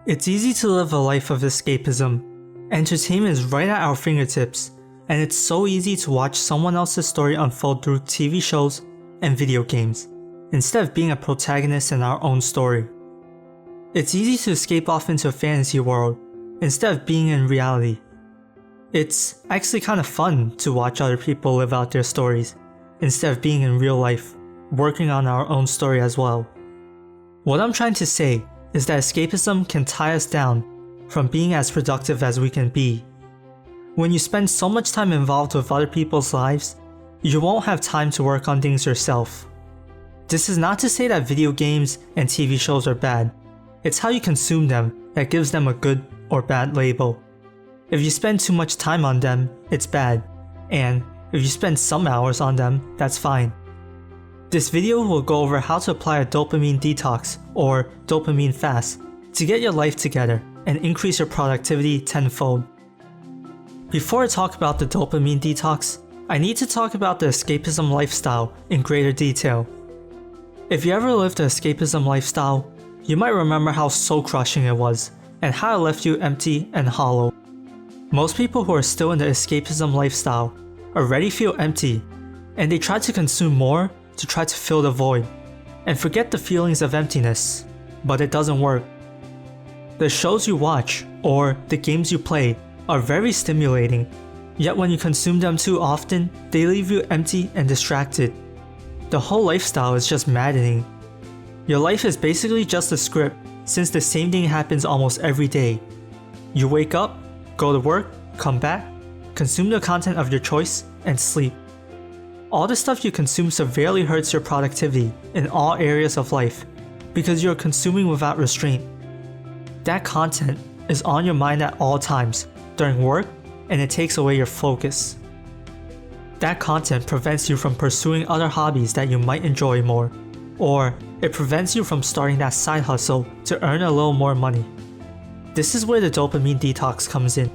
It's easy to live a life of escapism. Entertainment is right at our fingertips, and it's so easy to watch someone else's story unfold through TV shows and video games, instead of being a protagonist in our own story. It's easy to escape off into a fantasy world, instead of being in reality. It's actually kind of fun to watch other people live out their stories, instead of being in real life, working on our own story as well. What I'm trying to say is that escapism can tie us down from being as productive as we can be. When you spend so much time involved with other people's lives, you won't have time to work on things yourself. This is not to say that video games and TV shows are bad. It's how you consume them that gives them a good or bad label. If you spend too much time on them, it's bad, and if you spend some hours on them, that's fine. This video will go over how to apply a dopamine detox or dopamine fast to get your life together and increase your productivity tenfold. Before I talk about the dopamine detox, I need to talk about the escapism lifestyle in greater detail. If you ever lived the escapism lifestyle, you might remember how soul-crushing it was and how it left you empty and hollow. Most people who are still in the escapism lifestyle already feel empty, and they try to consume more to try to fill the void and forget the feelings of emptiness, but it doesn't work. The shows you watch or the games you play are very stimulating, yet when you consume them too often, they leave you empty and distracted. The whole lifestyle is just maddening. Your life is basically just a script, since the same thing happens almost every day. You wake up, go to work, come back, consume the content of your choice, and sleep. All the stuff you consume severely hurts your productivity in all areas of life because you're consuming without restraint. That content is on your mind at all times during work, and it takes away your focus. That content prevents you from pursuing other hobbies that you might enjoy more, or it prevents you from starting that side hustle to earn a little more money. This is where the dopamine detox comes in.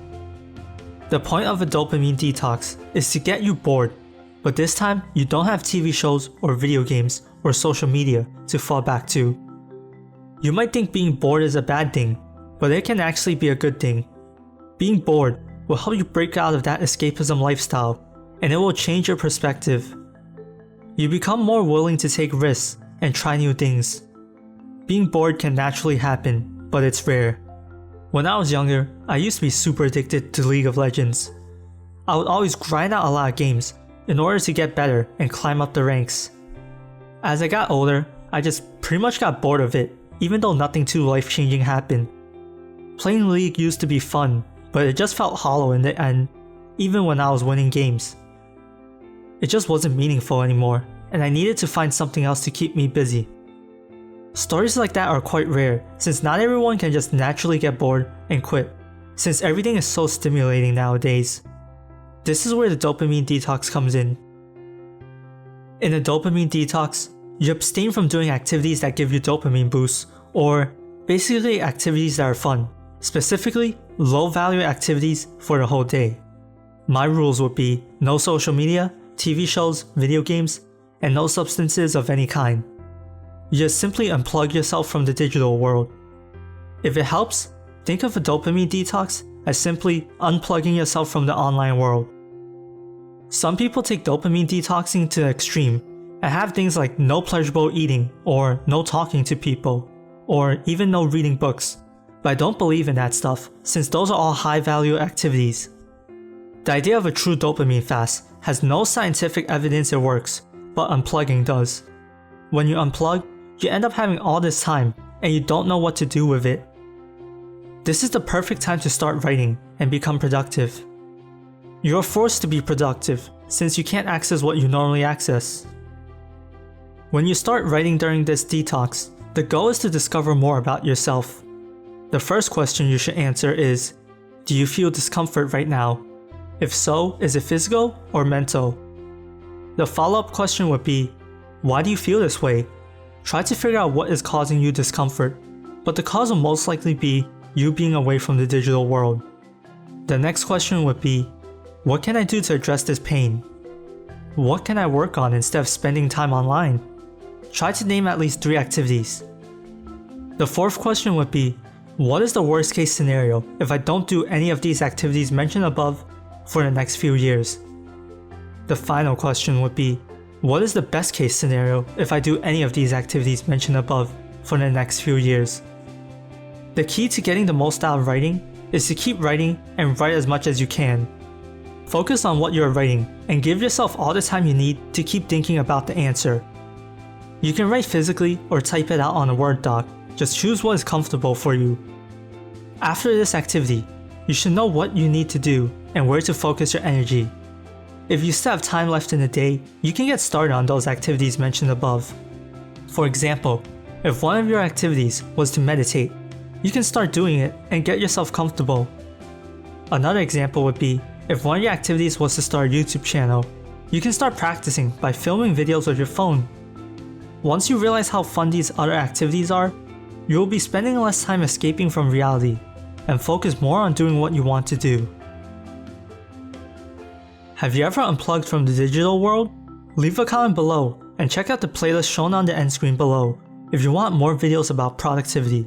The point of a dopamine detox is to get you bored, but this time you don't have TV shows or video games or social media to fall back to. You might think being bored is a bad thing, but it can actually be a good thing. Being bored will help you break out of that escapism lifestyle, and it will change your perspective. You become more willing to take risks and try new things. Being bored can naturally happen, but it's rare. When I was younger, I used to be super addicted to League of Legends. I would always grind out a lot of games in order to get better and climb up the ranks. As I got older, I just pretty much got bored of it, even though nothing too life-changing happened. Playing League used to be fun, but it just felt hollow in the end, even when I was winning games. It just wasn't meaningful anymore, and I needed to find something else to keep me busy. Stories like that are quite rare, since not everyone can just naturally get bored and quit, since everything is so stimulating nowadays. This is where the dopamine detox comes in. In a dopamine detox, you abstain from doing activities that give you dopamine boosts, or basically activities that are fun, specifically low-value activities for the whole day. My rules would be no social media, TV shows, video games, and no substances of any kind. You just simply unplug yourself from the digital world. If it helps, think of a dopamine detox as simply unplugging yourself from the online world. Some people take dopamine detoxing to the extreme and have things like no pleasurable eating, or no talking to people, or even no reading books, but I don't believe in that stuff since those are all high-value activities. The idea of a true dopamine fast has no scientific evidence it works, but unplugging does. When you unplug, you end up having all this time and you don't know what to do with it. This is the perfect time to start writing and become productive. You're forced to be productive since you can't access what you normally access. When you start writing during this detox, the goal is to discover more about yourself. The first question you should answer is, do you feel discomfort right now? If so, is it physical or mental? The follow-up question would be, why do you feel this way? Try to figure out what is causing you discomfort, but the cause will most likely be you being away from the digital world. The next question would be, what can I do to address this pain? What can I work on instead of spending time online? Try to name at least 3 activities. The fourth question would be, What is the worst case scenario if I don't do any of these activities mentioned above for the next few years? The final question would be, what is the best case scenario if I do any of these activities mentioned above for the next few years? The key to getting the most out of writing is to keep writing and write as much as you can. Focus on what you are writing and give yourself all the time you need to keep thinking about the answer. You can write physically or type it out on a Word doc, just choose what is comfortable for you. After this activity, you should know what you need to do and where to focus your energy. If you still have time left in the day, you can get started on those activities mentioned above. For example, if one of your activities was to meditate, you can start doing it and get yourself comfortable. Another example would be, if one of your activities was to start a YouTube channel, you can start practicing by filming videos with your phone. Once you realize how fun these other activities are, you will be spending less time escaping from reality and focus more on doing what you want to do. Have you ever unplugged from the digital world? Leave a comment below and check out the playlist shown on the end screen below if you want more videos about productivity.